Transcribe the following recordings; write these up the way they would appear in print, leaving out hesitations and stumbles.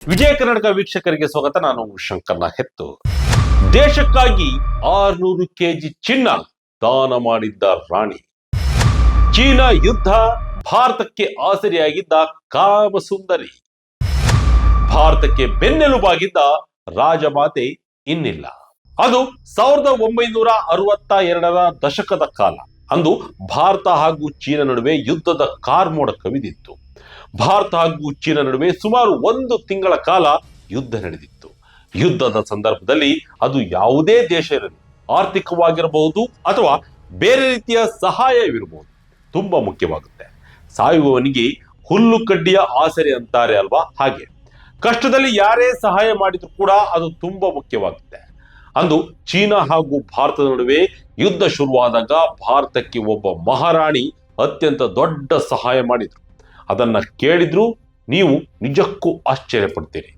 ವಿಜಯ ಕರ್ನಾಟಕ ವೀಕ್ಷಕರಿಗೆ ಸ್ವಾಗತ. ನಾನು ಶಂಕರ್ನ ಹೆತ್ತು. ದೇಶಕ್ಕಾಗಿ 600 ಕೆಜಿ ಚಿನ್ನ ದಾನ ಮಾಡಿದ್ದ ರಾಣಿ. ಚೀನಾ ಯುದ್ಧ ಭಾರತಕ್ಕೆ ಆಸರೆಯಾಗಿದ್ದ ಕಾಮಸುಂದರಿ. ಭಾರತಕ್ಕೆ ಬೆನ್ನೆಲುಬಾಗಿದ್ದ ರಾಜಮಾತೆ ಇನ್ನಿಲ್ಲ. ಅದು 1962ರ ದಶಕದ ಕಾಲ. ಅಂದು ಭಾರತ ಹಾಗೂ ಚೀನಾ ನಡುವೆ ಯುದ್ಧದ ಕಾರ್ಮೋಡ ಕವಿದಿತ್ತು. ಭಾರತ ಹಾಗೂ ಚೀನಾ ನಡುವೆ ಸುಮಾರು 1 ತಿಂಗಳ ಕಾಲ ಯುದ್ಧ ನಡೆದಿತ್ತು. ಯುದ್ಧದ ಸಂದರ್ಭದಲ್ಲಿ ಅದು ಯಾವುದೇ ದೇಶ ಇರಲಿ, ಆರ್ಥಿಕವಾಗಿರಬಹುದು ಅಥವಾ ಬೇರೆ ರೀತಿಯ ಸಹಾಯವಿರಬಹುದು, ತುಂಬಾ ಮುಖ್ಯವಾಗುತ್ತೆ. ಸಾಯುವವನಿಗೆ ಹುಲ್ಲು ಕಡ್ಡಿಯ ಆಸರೆ ಅಂತಾರೆ ಅಲ್ವಾ, ಹಾಗೆ ಕಷ್ಟದಲ್ಲಿ ಯಾರೇ ಸಹಾಯ ಮಾಡಿದ್ರು ಕೂಡ ಅದು ತುಂಬಾ ಮುಖ್ಯವಾಗುತ್ತೆ. ಅಂದು ಚೀನಾ ಹಾಗೂ ಭಾರತದ ನಡುವೆ ಯುದ್ಧ ಶುರುವಾದಾಗ ಭಾರತಕ್ಕೆ ಒಬ್ಬ ಮಹಾರಾಣಿ ಅತ್ಯಂತ ದೊಡ್ಡ ಸಹಾಯ ಮಾಡಿದ್ರು. ಅದನ್ನ ಕೇಳಿದ್ರು ನೀವು ನಿಜಕ್ಕೂ ಆಶ್ಚರ್ಯ ಪಡ್ತೀರಿ.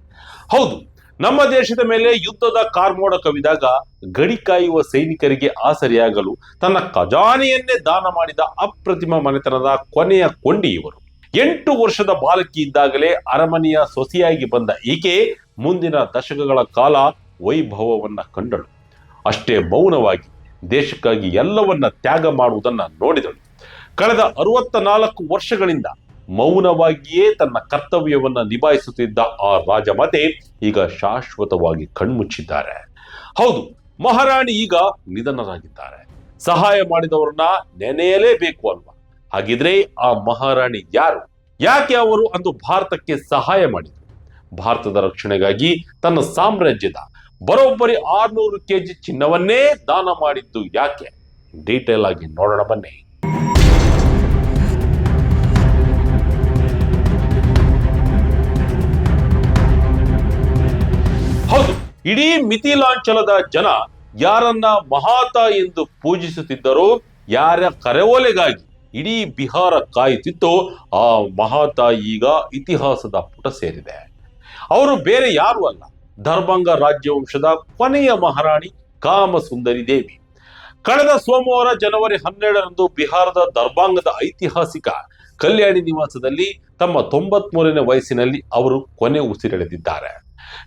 ಹೌದು, ನಮ್ಮ ದೇಶದ ಮೇಲೆ ಯುದ್ಧದ ಕಾರ್ಮೋಡ ಕವಿದಾಗ ಗಡಿ ಕಾಯುವ ಸೈನಿಕರಿಗೆ ಆಸರೆಯಾಗಲು ತನ್ನ ಖಜಾನೆಯನ್ನೇ ದಾನ ಮಾಡಿದ ಅಪ್ರತಿಮ ಮನೆತನದ ಕೊನೆಯ ಕೊಂಡಿ ಇವರು. 8 ವರ್ಷದ ಬಾಲಕಿ ಇದ್ದಾಗಲೇ ಅರಮನೆಯ ಸೊಸೆಯಾಗಿ ಬಂದ ಈಕೆ ಮುಂದಿನ ದಶಕಗಳ ಕಾಲ ವೈಭವವನ್ನ ಕಂಡಳು. ಅಷ್ಟೇ ಮೌನವಾಗಿ ದೇಶಕ್ಕಾಗಿ ಎಲ್ಲವನ್ನ ತ್ಯಾಗ ಮಾಡುವುದನ್ನ ನೋಡಿದಳು. ಕಳೆದ 64 ವರ್ಷಗಳಿಂದ ಮೌನವಾಗಿಯೇ ತನ್ನ ಕರ್ತವ್ಯವನ್ನ ನಿಭಾಯಿಸುತ್ತಿದ್ದ ಆ ರಾಜಮಾತೆ ಈಗ ಶಾಶ್ವತವಾಗಿ ಕಣ್ಮುಚ್ಚಿದ್ದಾರೆ. ಹೌದು, ಮಹಾರಾಣಿ ಈಗ ನಿಧನರಾಗಿದ್ದಾರೆ. ಸಹಾಯ ಮಾಡಿದವರನ್ನ ನೆನೆಯಲೇಬೇಕು ಅಲ್ವಾ? ಹಾಗಿದ್ರೆ ಆ ಮಹಾರಾಣಿ ಯಾರು? ಯಾಕೆ ಅವರು ಅಂದು ಭಾರತಕ್ಕೆ ಸಹಾಯ ಮಾಡಿದರು? ಭಾರತದ ರಕ್ಷಣೆಗಾಗಿ ತನ್ನ ಸಾಮ್ರಾಜ್ಯದ ಬರೋಬ್ಬರಿ 600 ಕೆಜಿ ಚಿನ್ನವನ್ನೇ ದಾನ ಮಾಡಿದ್ದು ಯಾಕೆ? ಡೀಟೇಲ್ ಆಗಿ ನೋಡೋಣ ಬನ್ನಿ. ಹೌದು, ಇಡೀ ಮಿಥಿಲಾಂಚಲದ ಜನ ಯಾರನ್ನ ಮಹಾತ ಎಂದು ಪೂಜಿಸುತ್ತಿದ್ದರೋ, ಯಾರ ಕರೆಯೋಲೆಗಾಗಿ ಇಡೀ ಬಿಹಾರ ಕಾಯುತ್ತಿತ್ತೋ, ಆ ಮಹಾತ ಈಗ ಇತಿಹಾಸದ ಪುಟ ಸೇರಿದೆ. ಅವರು ಬೇರೆ ಯಾರು ಅಲ್ಲ, ದರ್ಭಂಗ ರಾಜ್ಯವಂಶದ ಕೊನೆಯ ಮಹಾರಾಣಿ ಕಾಮಸುಂದರಿ ದೇವಿ. ಕಳೆದ ಸೋಮವಾರ ಜನವರಿ 12ರಂದು ಬಿಹಾರದ ದರ್ಭಾಂಗದ ಐತಿಹಾಸಿಕ ಕಲ್ಯಾಣಿ ನಿವಾಸದಲ್ಲಿ ತಮ್ಮ 93ನೇ ವಯಸ್ಸಿನಲ್ಲಿ ಅವರು ಕೊನೆ ಉಸಿರೆಳೆದಿದ್ದಾರೆ.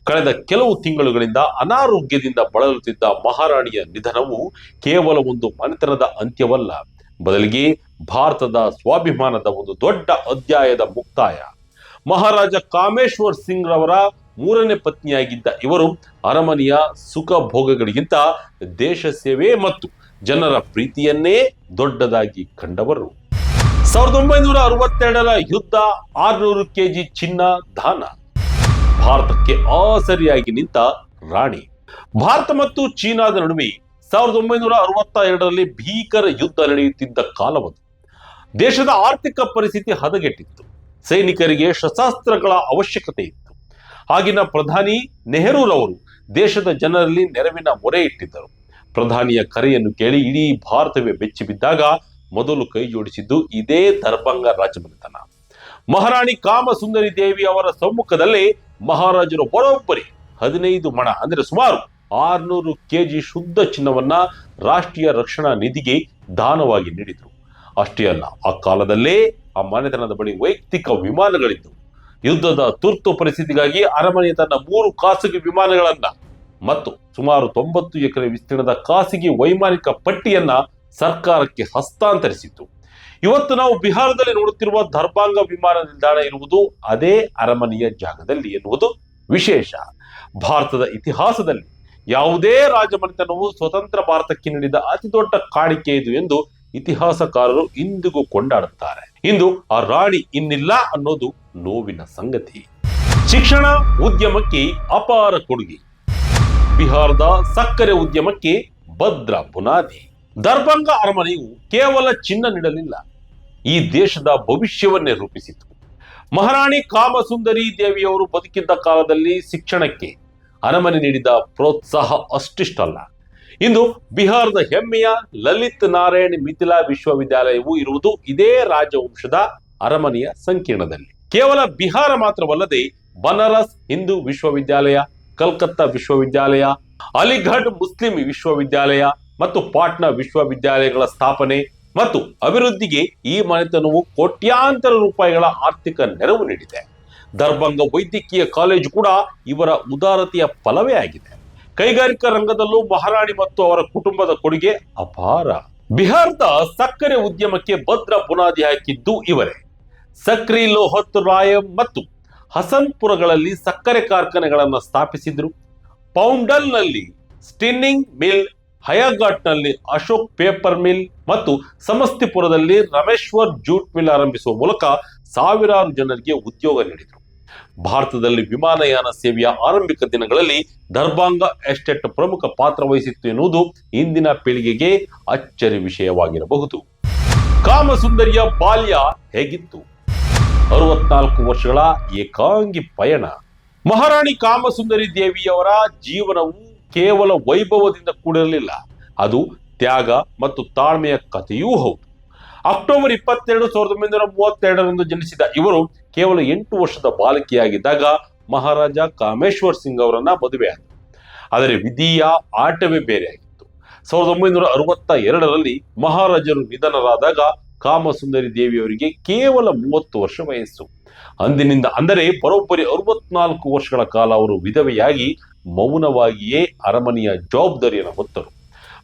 ಕಳೆದ ಕೆಲವು ತಿಂಗಳುಗಳಿಂದ ಅನಾರೋಗ್ಯದಿಂದ ಬಳಲುತ್ತಿದ್ದ ಮಹಾರಾಣಿಯ ನಿಧನವು ಕೇವಲ ಒಂದು ಮನೆತನದ ಅಂತ್ಯವಲ್ಲ, ಬದಲಿಗೆ ಭಾರತದ ಸ್ವಾಭಿಮಾನದ ಒಂದು ದೊಡ್ಡ ಅಧ್ಯಾಯದ ಮುಕ್ತಾಯ. ಮಹಾರಾಜ ಕಾಮೇಶ್ವರ್ ಸಿಂಗ್ ರವರ 3ನೇ ಪತ್ನಿಯಾಗಿದ್ದ ಇವರು ಅರಮನೆಯ ಸುಖ ಭೋಗಗಳಿಗಿಂತ ದೇಶ ಸೇವೆ ಮತ್ತು ಜನರ ಪ್ರೀತಿಯನ್ನೇ ದೊಡ್ಡದಾಗಿ ಕಂಡವರು. 1962ರ ಯುದ್ಧ, 600 ಕೆಜಿ ಚಿನ್ನ ದಾನ, ಭಾರತಕ್ಕೆ ಆಸರಿಯಾಗಿ ನಿಂತ ರಾಣಿ. ಭಾರತ ಮತ್ತು ಚೀನಾದ ನಡುವೆ 1962ರಲ್ಲಿ ಭೀಕರ ಯುದ್ಧ ನಡೆಯುತ್ತಿದ್ದ ಕಾಲವದು. ದೇಶದ ಆರ್ಥಿಕ ಪರಿಸ್ಥಿತಿ ಹದಗೆಟ್ಟಿತ್ತು. ಸೈನಿಕರಿಗೆ ಶಸ್ತ್ರಾಸ್ತ್ರಗಳ ಅವಶ್ಯಕತೆ ಇತ್ತು. ಆಗಿನ ಪ್ರಧಾನಿ ನೆಹರೂರವರು ದೇಶದ ಜನರಲ್ಲಿ ನೆರವಿನ ಮೊರೆ ಇಟ್ಟಿದ್ದರು. ಪ್ರಧಾನಿಯ ಕರೆಯನ್ನು ಕೇಳಿ ಇಡೀ ಭಾರತವೇ ಬೆಚ್ಚಿ ಬಿದ್ದಾಗ ಮೊದಲು ಕೈ ಜೋಡಿಸಿದ್ದು ಇದೇ ದರ್ಭಂಗ ರಾಜಮನೆತನ. ಮಹಾರಾಣಿ ಕಾಮಸುಂದರಿ ದೇವಿ ಅವರ ಸಮ್ಮುಖದಲ್ಲೇ ಮಹಾರಾಜರು ಬರೋಬ್ಬರಿ 15 ಮಣ ಅಂದ್ರೆ ಸುಮಾರು 600 ಕೆಜಿ ಶುದ್ಧ ಚಿನ್ನವನ್ನ ರಾಷ್ಟ್ರೀಯ ರಕ್ಷಣಾ ನಿಧಿಗೆ ದಾನವಾಗಿ ನೀಡಿದ್ರು. ಅಷ್ಟೇ ಅಲ್ಲ, ಆ ಕಾಲದಲ್ಲೇ ಆ ಮನೆತನದ ಬಳಿ ವೈಯಕ್ತಿಕ ವಿಮಾನಗಳಿದ್ದು ಯುದ್ಧದ ತುರ್ತು ಪರಿಸ್ಥಿತಿಗಾಗಿ ಅರಮನೆ ತನ್ನ 3 ಖಾಸಗಿ ವಿಮಾನಗಳನ್ನ ಮತ್ತು ಸುಮಾರು 90 ಎಕರೆ ವಿಸ್ತೀರ್ಣದ ಖಾಸಗಿ ವೈಮಾನಿಕ ಪಟ್ಟಿಯನ್ನ ಸರ್ಕಾರಕ್ಕೆ ಹಸ್ತಾಂತರಿಸಿತ್ತು. ಇವತ್ತು ನಾವು ಬಿಹಾರದಲ್ಲಿ ನೋಡುತ್ತಿರುವ ದರ್ಭಾಂಗ ವಿಮಾನ ನಿಲ್ದಾಣ ಇರುವುದು ಅದೇ ಅರಮನೆಯ ಜಾಗದಲ್ಲಿ ಎನ್ನುವುದು ವಿಶೇಷ. ಭಾರತದ ಇತಿಹಾಸದಲ್ಲಿ ಯಾವುದೇ ರಾಜಮನೆತನವು ಸ್ವತಂತ್ರ ಭಾರತಕ್ಕೆ ನೀಡಿದ ಅತಿ ದೊಡ್ಡ ಕಾಣಿಕೆ ಇದು ಎಂದು ಇತಿಹಾಸಕಾರರು ಇಂದಿಗೂ ಕೊಂಡಾಡುತ್ತಾರೆ. ಇಂದು ಆ ರಾಣಿ ಇನ್ನಿಲ್ಲ ಅನ್ನೋದು ನೋವಿನ ಸಂಗತಿ. ಶಿಕ್ಷಣ ಉದ್ಯಮಕ್ಕೆ ಅಪಾರ ಕೊಡುಗೆ, ಬಿಹಾರದ ಸಕ್ಕರೆ ಉದ್ಯಮಕ್ಕೆ ಭದ್ರ ಬುನಾದಿ. ದರ್ಭಂಗ ಅರಮನೆಯು ಕೇವಲ ಚಿನ್ನ ನೀಡಲಿಲ್ಲ, ಈ ದೇಶದ ಭವಿಷ್ಯವನ್ನೇ ರೂಪಿಸಿತು. ಮಹಾರಾಣಿ ಕಾಮಸುಂದರಿ ದೇವಿಯವರು ಬದುಕಿದ್ದ ಕಾಲದಲ್ಲಿ ಶಿಕ್ಷಣಕ್ಕೆ ಅರಮನೆ ನೀಡಿದ ಪ್ರೋತ್ಸಾಹ ಅಷ್ಟಿಷ್ಟಲ್ಲ. ಇಂದು ಬಿಹಾರದ ಹೆಮ್ಮೆಯ ಲಲಿತ್ ನಾರಾಯಣ್ ಮಿಥಿಲಾ ವಿಶ್ವವಿದ್ಯಾಲಯವು ಇರುವುದು ಇದೇ ರಾಜವಂಶದ ಅರಮನೆಯ ಸಂಕೀರ್ಣದಲ್ಲಿ. ಕೇವಲ ಬಿಹಾರ ಮಾತ್ರವಲ್ಲದೆ ಬನಾರಸ್ ಹಿಂದೂ ವಿಶ್ವವಿದ್ಯಾಲಯ, ಕಲ್ಕತ್ತಾ ವಿಶ್ವವಿದ್ಯಾಲಯ, ಅಲಿಘಡ್ ಮುಸ್ಲಿಂ ವಿಶ್ವವಿದ್ಯಾಲಯ ಮತ್ತು ಪಾಟ್ನಾ ವಿಶ್ವವಿದ್ಯಾಲಯಗಳ ಸ್ಥಾಪನೆ ಮತ್ತು ಅಭಿವೃದ್ಧಿಗೆ ಈ ಮನೆತನವು ಕೋಟ್ಯಾಂತರ ರೂಪಾಯಿಗಳ ಆರ್ಥಿಕ ನೆರವು ನೀಡಿದೆ. ದರ್ಭಂಗ ವೈದ್ಯಕೀಯ ಕಾಲೇಜು ಕೂಡ ಇವರ ಉದಾರತೆಯ ಫಲವೇ ಆಗಿದೆ. ಕೈಗಾರಿಕಾ ರಂಗದಲ್ಲೂ ಮಹಾರಾಣಿ ಮತ್ತು ಅವರ ಕುಟುಂಬದ ಕೊಡುಗೆ ಅಪಾರ. ಬಿಹಾರದ ಸಕ್ಕರೆ ಉದ್ಯಮಕ್ಕೆ ಭದ್ರ ಬುನಾದಿ ಹಾಕಿದ್ದು ಇವರೇ. ಸಕ್ರಿ, ಲೋಹತ್, ರಾಯಂ ಮತ್ತು ಹಸನ್ಪುರಗಳಲ್ಲಿ ಸಕ್ಕರೆ ಕಾರ್ಖಾನೆಗಳನ್ನು ಸ್ಥಾಪಿಸಿದ್ರು. ಪೌಂಡಲ್ನಲ್ಲಿ ಸ್ಟಿನ್ನಿಂಗ್ ಮಿಲ್, ಹಯಾಘಾಟ್ನಲ್ಲಿ ಅಶೋಕ್ ಪೇಪರ್ ಮಿಲ್ ಮತ್ತು ಸಮಸ್ತಿಪುರದಲ್ಲಿ ರಮೇಶ್ವರ್ ಜೂಟ್ ಮಿಲ್ ಆರಂಭಿಸುವ ಮೂಲಕ ಸಾವಿರಾರು ಜನರಿಗೆ ಉದ್ಯೋಗ ನೀಡಿದರು. ಭಾರತದಲ್ಲಿ ವಿಮಾನಯಾನ ಸೇವೆಯ ಆರಂಭಿಕ ದಿನಗಳಲ್ಲಿ ದರ್ಭಂಗ ಎಸ್ಟೇಟ್ ಪ್ರಮುಖ ಪಾತ್ರ ವಹಿಸಿತ್ತು ಎನ್ನುವುದು ಇಂದಿನ ಪೀಳಿಗೆಗೆ ಅಚ್ಚರಿ ವಿಷಯವಾಗಿರಬಹುದು. ಕಾಮಸುಂದರಿಯ ಬಾಲ್ಯ ಹೇಗಿತ್ತು? 64 ವರ್ಷಗಳ ಏಕಾಂಗಿ ಪಯಣ. ಮಹಾರಾಣಿ ಕಾಮಸುಂದರಿ ದೇವಿಯವರ ಜೀವನವು ಕೇವಲ ವೈಭವದಿಂದ ಕೂಡಿರಲಿಲ್ಲ, ಅದು ತ್ಯಾಗ ಮತ್ತು ತಾಳ್ಮೆಯ ಕಥೆಯೂ ಹೌದು. ಅಕ್ಟೋಬರ್ 22, 1932ರಂದು ಜನಿಸಿದ ಇವರು ಕೇವಲ 8 ವರ್ಷದ ಬಾಲಕಿಯಾಗಿದ್ದಾಗ ಮಹಾರಾಜ ಕಾಮೇಶ್ವರ್ ಸಿಂಗ್ ಅವರನ್ನ ಮದುವೆಯಾದರು. ಆದರೆ ವಿಧಿಯ ಆಟವೇ ಬೇರೆಯಾಗಿತ್ತು. 1962ರಲ್ಲಿ ಮಹಾರಾಜರು ನಿಧನರಾದಾಗ ಕಾಮಸುಂದರಿ ದೇವಿಯವರಿಗೆ ಕೇವಲ 30 ವರ್ಷ ವಯಸ್ಸು. ಅಂದಿನಿಂದ ಅಂದರೆ ಬರೋಬ್ಬರಿ 64 ವರ್ಷಗಳ ಕಾಲ ಅವರು ವಿಧವೆಯಾಗಿ ಮೌನವಾಗಿಯೇ ಅರಮನೆಯ ಜವಾಬ್ದಾರಿಯನ್ನು ಹೊತ್ತರು.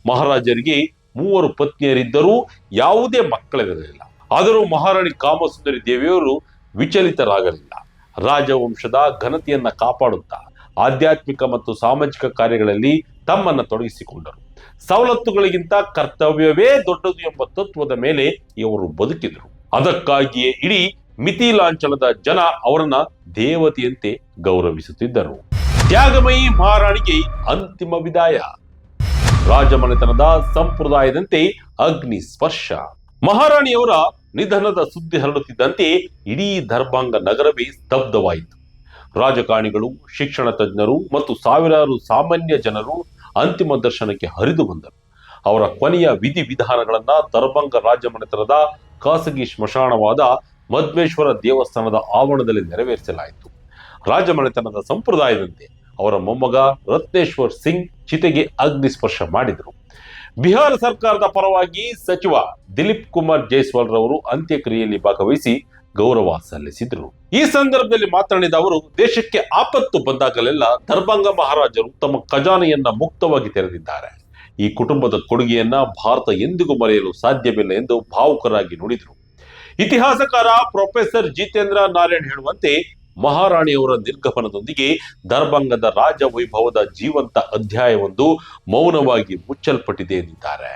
ಮಹಾರಾಜರಿಗೆ 3 ಪತ್ನಿಯರಿದ್ದರೂ ಯಾವುದೇ ಮಕ್ಕಳಿರಲಿಲ್ಲ. ಆದರೂ ಮಹಾರಾಣಿ ಕಾಮಸುಂದರಿ ದೇವಿಯವರು ವಿಚಲಿತರಾಗಲಿಲ್ಲ. ರಾಜವಂಶದ ಘನತೆಯನ್ನ ಕಾಪಾಡುತ್ತಾ ಆಧ್ಯಾತ್ಮಿಕ ಮತ್ತು ಸಾಮಾಜಿಕ ಕಾರ್ಯಗಳಲ್ಲಿ ತಮ್ಮನ್ನು ತೊಡಗಿಸಿಕೊಂಡರು. ಸವಲತ್ತುಗಳಿಗಿಂತ ಕರ್ತವ್ಯವೇ ದೊಡ್ಡದು ಎಂಬ ತತ್ವದ ಮೇಲೆ ಇವರು ಬದುಕಿದರು. ಅದಕ್ಕಾಗಿಯೇ ಇಡೀ ಮಿಥಿಲಾಂಚಲದ ಜನ ಅವರನ್ನ ದೇವತೆಯಂತೆ ಗೌರವಿಸುತ್ತಿದ್ದರು. ತ್ಯಾಗಮಯಿ ಮಹಾರಾಣಿಗೆ ಅಂತಿಮ ವಿದಾಯ. ರಾಜಮನೆತನದ ಸಂಪ್ರದಾಯದಂತೆ ಅಗ್ನಿ ಸ್ಪರ್ಶ. ಮಹಾರಾಣಿಯವರ ನಿಧನದ ಸುದ್ದಿ ಹರಡುತ್ತಿದ್ದಂತೆ ಇಡೀ ದರ್ಭಂಗ ನಗರವೇ ಸ್ತಬ್ಧವಾಯಿತು. ರಾಜಕಾರಣಿಗಳು, ಶಿಕ್ಷಣ ತಜ್ಞರು ಮತ್ತು ಸಾವಿರಾರು ಸಾಮಾನ್ಯ ಜನರು ಅಂತಿಮ ದರ್ಶನಕ್ಕೆ ಹರಿದು ಬಂದರು. ಅವರ ಕೊನೆಯ ವಿಧಿವಿಧಾನಗಳನ್ನ ದರ್ಭಂಗ ರಾಜಮನೆತನದ ಖಾಸಗಿ ಸ್ಮಶಾನವಾದ ಮಧ್ವೇಶ್ವರ ದೇವಸ್ಥಾನದ ಆವರಣದಲ್ಲಿ ನೆರವೇರಿಸಲಾಯಿತು. ರಾಜಮನೆತನದ ಸಂಪ್ರದಾಯದಂತೆ ಅವರ ಮೊಮ್ಮಗ ರತ್ನೇಶ್ವರ್ ಸಿಂಗ್ ಚಿತೆಗೆ ಅಗ್ನಿ ಸ್ಪರ್ಶ ಮಾಡಿದರು. ಬಿಹಾರ ಸರ್ಕಾರದ ಪರವಾಗಿ ಸಚಿವ ದಿಲೀಪ್ ಕುಮಾರ್ ಜೈಸ್ವಾಲ್ ರವರು ಅಂತ್ಯಕ್ರಿಯೆಯಲ್ಲಿ ಭಾಗವಹಿಸಿ ಗೌರವ ಸಲ್ಲಿಸಿದರು. ಈ ಸಂದರ್ಭದಲ್ಲಿ ಮಾತನಾಡಿದ ಅವರು, ದೇಶಕ್ಕೆ ಆಪತ್ತು ಬಂದಾಗಲೆಲ್ಲ ದರ್ಭಂಗ ಮಹಾರಾಜರು ತಮ್ಮ ಖಜಾನೆಯನ್ನ ಮುಕ್ತವಾಗಿ ತೆರೆದಿದ್ದಾರೆ. ಈ ಕುಟುಂಬದ ಕೊಡುಗೆಯನ್ನ ಭಾರತ ಎಂದಿಗೂ ಮರೆಯಲು ಸಾಧ್ಯವಿಲ್ಲ ಎಂದು ಭಾವುಕರಾಗಿ ನುಡಿದರು. ಇತಿಹಾಸಕಾರ ಪ್ರೊಫೆಸರ್ ಜಿತೇಂದ್ರ ನಾರಾಯಣ್ ಹೇಳುವಂತೆ, ಮಹಾರಾಣಿಯವರ ನಿರ್ಗಮನದೊಂದಿಗೆ ದರ್ಭಂಗದ ರಾಜ ವೈಭವದ ಜೀವಂತ ಅಧ್ಯಾಯವೊಂದು ಮೌನವಾಗಿ ಮುಚ್ಚಲ್ಪಟ್ಟಿದೆ ಎಂದಿದ್ದಾರೆ.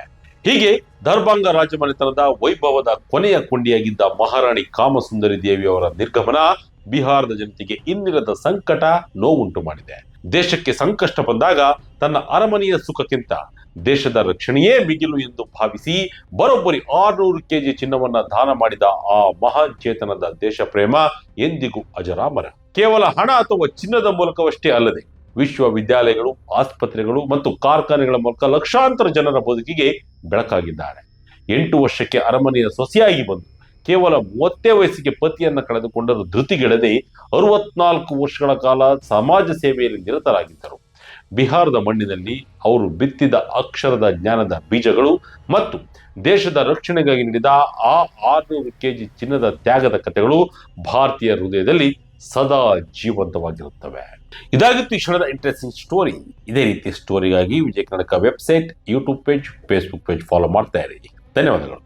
ಹೀಗೆ ದರ್ಭಂಗ ರಾಜಮನೆತನದ ವೈಭವದ ಕೊನೆಯ ಕೊಂಡಿಯಾಗಿದ್ದ ಮಹಾರಾಣಿ ಕಾಮಸುಂದರಿ ದೇವಿಯವರ ನಿರ್ಗಮನ ಬಿಹಾರದ ಜನತೆಗೆ ಇನ್ನಿರದ ಸಂಕಟ, ನೋವುಂಟು ಮಾಡಿದೆ. ದೇಶಕ್ಕೆ ಸಂಕಷ್ಟ ಬಂದಾಗ ತನ್ನ ಅರಮನೆಯ ಸುಖಕ್ಕಿಂತ ದೇಶದ ರಕ್ಷಣೆಯೇ ಮಿಗಿಲು ಎಂದು ಭಾವಿಸಿ ಬರೋಬ್ಬರಿ 600 ಕೆಜಿ ಚಿನ್ನವನ್ನ ದಾನ ಮಾಡಿದ ಆ ಮಹಾನ್ ಚೇತನದ ದೇಶ ಪ್ರೇಮ ಎಂದಿಗೂ ಅಜರಾಮರ. ಕೇವಲ ಹಣ ಅಥವಾ ಚಿನ್ನದ ಮೂಲಕವಷ್ಟೇ ಅಲ್ಲದೆ ವಿಶ್ವವಿದ್ಯಾಲಯಗಳು, ಆಸ್ಪತ್ರೆಗಳು ಮತ್ತು ಕಾರ್ಖಾನೆಗಳ ಮೂಲಕ ಲಕ್ಷಾಂತರ ಜನರ ಬದುಕಿಗೆ ಬೆಳಕಾಗಿದ್ದಾರೆ. 8 ವರ್ಷಕ್ಕೆ ಅರಮನೆಯ ಸೊಸೆಯಾಗಿ ಬಂದು ಕೇವಲ 30 ವಯಸ್ಸಿಗೆ ಪತಿಯನ್ನ ಕಳೆದುಕೊಂಡರು ಧೃತಿಗೆಡದೆ 64 ವರ್ಷಗಳ ಕಾಲ ಸಮಾಜ ಸೇವೆಯಲ್ಲಿ ನಿರತರಾಗಿದ್ದರು. ಬಿಹಾರದ ಮಣ್ಣಿನಲ್ಲಿ ಅವರು ಬಿತ್ತಿದ ಅಕ್ಷರದ ಜ್ಞಾನದ ಬೀಜಗಳು ಮತ್ತು ದೇಶದ ರಕ್ಷಣೆಗಾಗಿ ನೀಡಿದ ಆ 600 ಕೆಜಿ ಚಿನ್ನದ ತ್ಯಾಗದ ಕಥೆಗಳು ಭಾರತೀಯ ಹೃದಯದಲ್ಲಿ ಸದಾ ಜೀವಂತವಾಗಿರುತ್ತವೆ. ಇದಾಗಿತ್ತು ಈ ಕ್ಷಣದ ಇಂಟ್ರೆಸ್ಟಿಂಗ್ ಸ್ಟೋರಿ. ಇದೇ ರೀತಿ ಸ್ಟೋರಿಗಾಗಿ Vijaya Karnataka website, YouTube page, Facebook page follow ಮಾಡ್ತಾ ಇರಿ. ಧನ್ಯವಾದಗಳು.